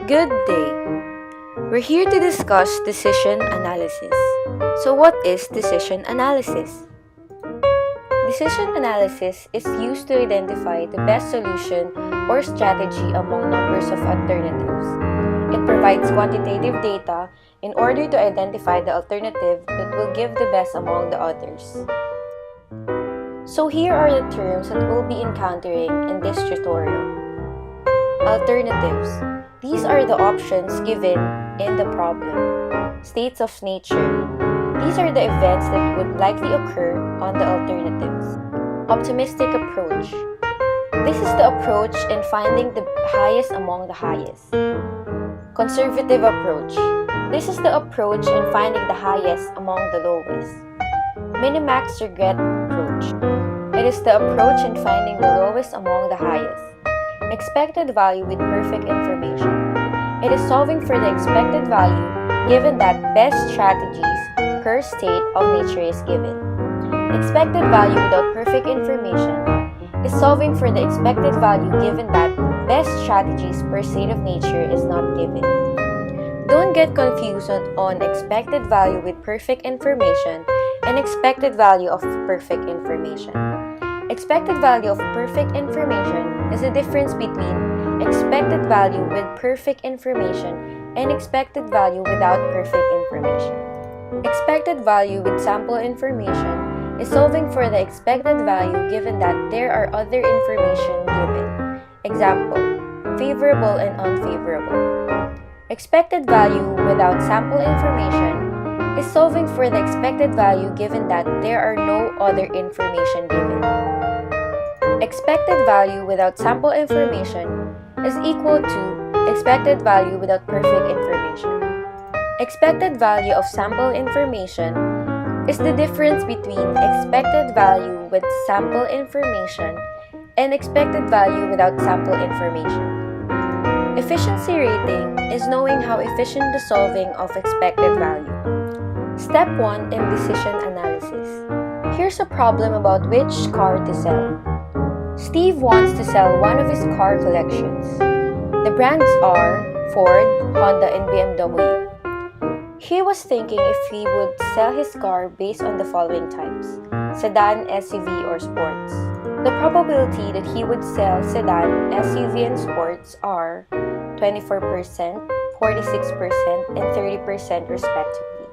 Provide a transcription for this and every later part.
Good day. We're here to discuss decision analysis. So what is decision analysis? Decision analysis is used to identify the best solution or strategy among numbers of alternatives. It provides quantitative data in order to identify the alternative that will give the best among the others. So here are the terms that we'll be encountering in this tutorial. Alternatives. These are the options given in the problem. States of nature. These are the events that would likely occur on the alternatives. Optimistic approach. This is the approach in finding the highest among the highest. Conservative approach. This is the approach in finding the highest among the lowest. Minimax regret approach. It is the approach in finding the lowest among the highest. Expected value with perfect information. It is solving for the expected value given that best strategies per state of nature is given. Expected value without perfect information is solving for the expected value given that best strategies per state of nature is not given. Don't get confused on expected value with perfect information and expected value of perfect information. Expected value of perfect information is the difference between expected value with perfect information and expected value without perfect information. Expected value with sample information is solving for the expected value given that there are other information given. Example, favorable and unfavorable. Expected value without sample information is solving for the expected value given that there are no other information given. Expected value without sample information is equal to expected value without perfect information. Expected value of sample information is the difference between expected value with sample information and expected value without sample information. Efficiency rating is knowing how efficient the solving of expected value. Step 1 in decision analysis. Here's a problem about which car to sell. Steve wants to sell one of his car collections. The brands are Ford, Honda, and BMW. He was thinking if he would sell his car based on the following types: sedan, SUV, or sports. The probability that he would sell sedan, SUV, and sports are 24%, 46%, and 30% respectively.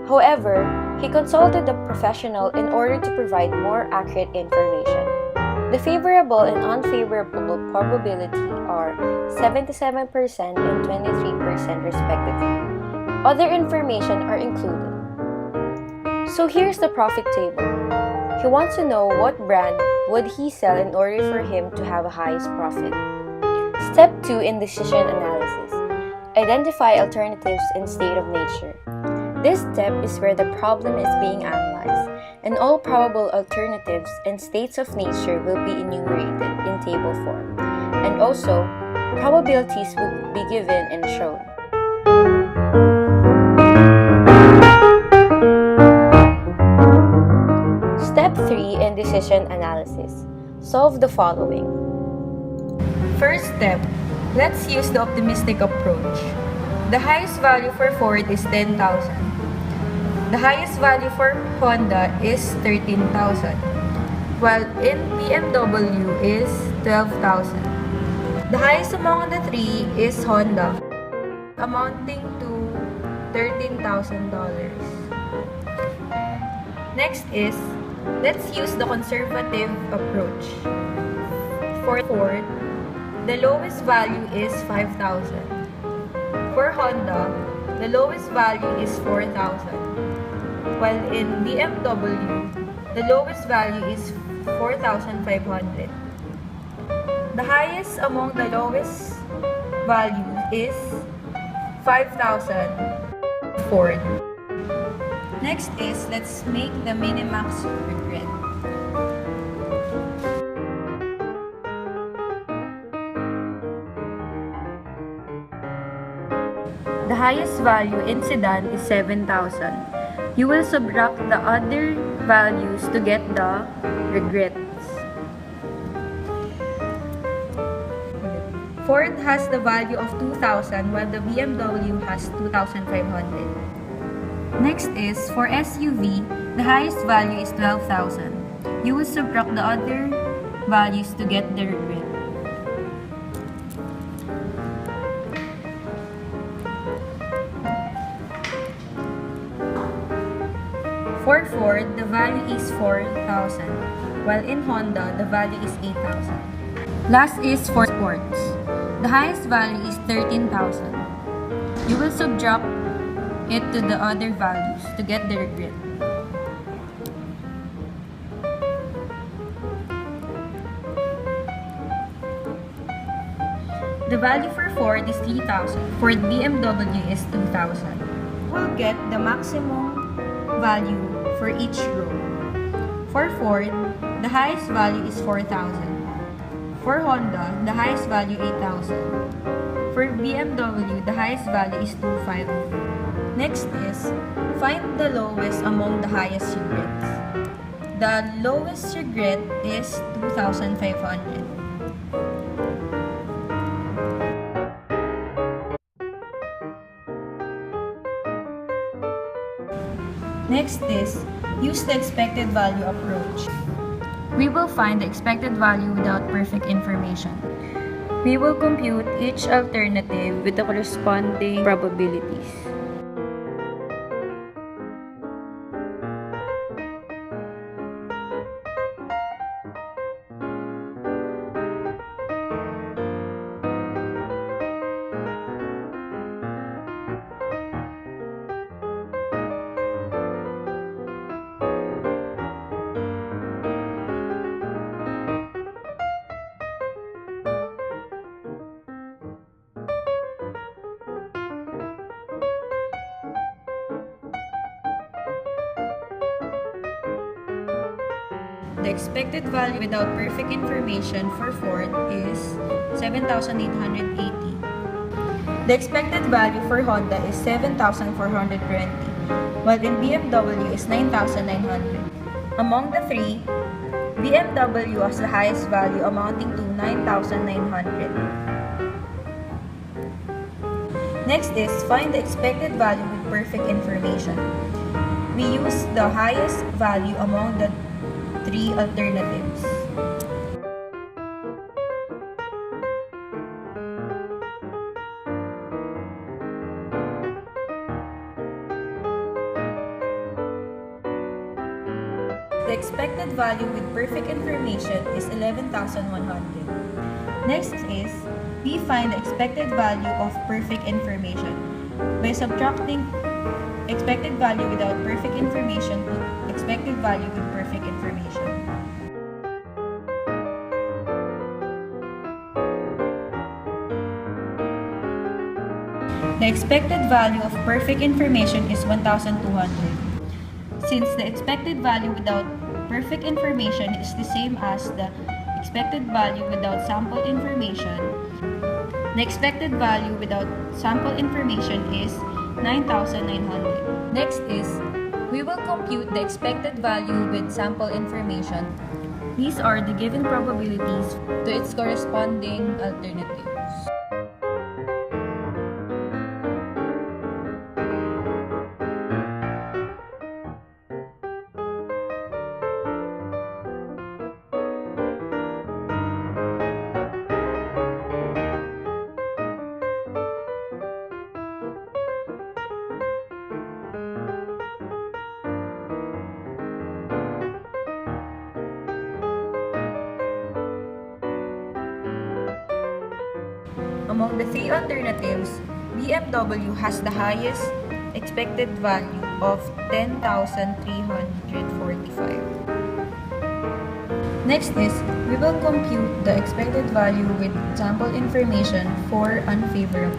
However, he consulted a professional in order to provide more accurate information. The favorable and unfavorable probability are 77% and 23% respectively. Other information are included. So here's the profit table. He wants to know what brand would he sell in order for him to have a highest profit. Step 2 in decision analysis. Identify alternatives in state of nature. This step is where the problem is being analyzed, and all probable alternatives and states of nature will be enumerated in table form, and also probabilities will be given and shown. Step 3 in decision analysis. Solve the following. First step, let's use the optimistic approach. The highest value for Ford is 10,000. The highest value for Honda is 13,000, while in BMW is 12,000. The highest among the three is Honda, amounting to $13,000. Next is, let's use the conservative approach. For Ford, the lowest value is 5,000. For Honda, the lowest value is 4,000. While in BMW, the lowest value is 4,500. The highest among the lowest values is 5,000 Ford. Next is, let's make the minimax regret. The highest value in sedan is 7,000. You will subtract the other values to get the regrets. Ford has the value of 2,000 while the BMW has 2,500. Next is, for SUV, the highest value is 12,000. You will subtract the other values to get the grid. For Ford, the value is 4,000, while in Honda, the value is 8,000. Last is for Sports. The highest value is 13,000. You will subtract it to the other values to get the grid. The value for Ford is 3,000. For BMW is 2,000. We'll get the maximum value for each row. For Ford, the highest value is 4,000. For Honda, the highest value 8,000. For BMW, the highest value is 2,500. Next is, find the lowest among the highest regrets. The lowest regret is 2,500. Next is, use the expected value approach. We will find the expected value without perfect information. We will compute each alternative with the corresponding probabilities. The expected value without perfect information for Ford is 7,880. The expected value for Honda is 7,420, while in BMW is 9,900. Among the three, BMW has the highest value amounting to 9,900. Next is, find the expected value with perfect information. We use the highest value among the three alternatives. The expected value with perfect information is 11,100. Next is, we find the expected value of perfect information by subtracting expected value without perfect information to expected value with perfect information. The expected value of perfect information is 1,200. Since the expected value without perfect information is the same as the expected value without sample information, the expected value without sample information is 9,900. Next is, we will compute the expected value with sample information. These are the given probabilities to its corresponding alternatives. Among the three alternatives, BMW has the highest expected value of 10,345. Next is, we will compute the expected value with sample information for unfavorable.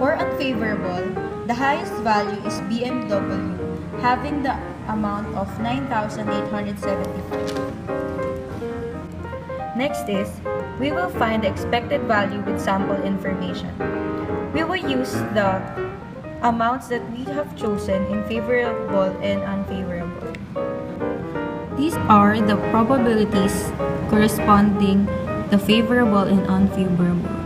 For unfavorable, the highest value is BMW having the amount of 9,875. Next is, we will find the expected value with sample information. We will use the amounts that we have chosen in favorable and unfavorable. These are the probabilities corresponding the favorable and unfavorable.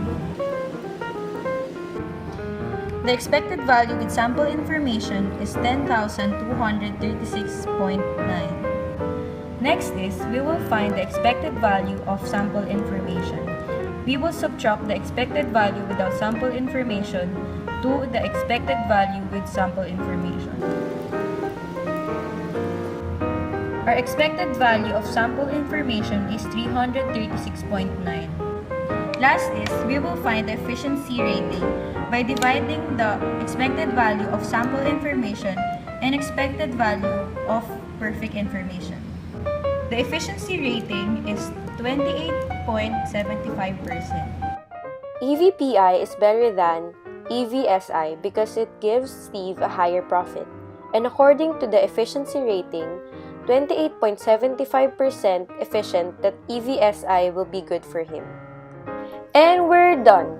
The expected value with sample information is 10,236.9. Next is, we will find the expected value of sample information. We will subtract the expected value without sample information to the expected value with sample information. Our expected value of sample information is 336.9. Last is, we will find the efficiency rating by dividing the expected value of sample information and expected value of perfect information. The efficiency rating is 28.75%. EVPI is better than EVSI because it gives Steve a higher profit. And according to the efficiency rating, 28.75% efficient that EVSI will be good for him. And we're done!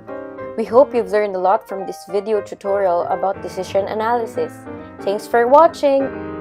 We hope you've learned a lot from this video tutorial about decision analysis. Thanks for watching!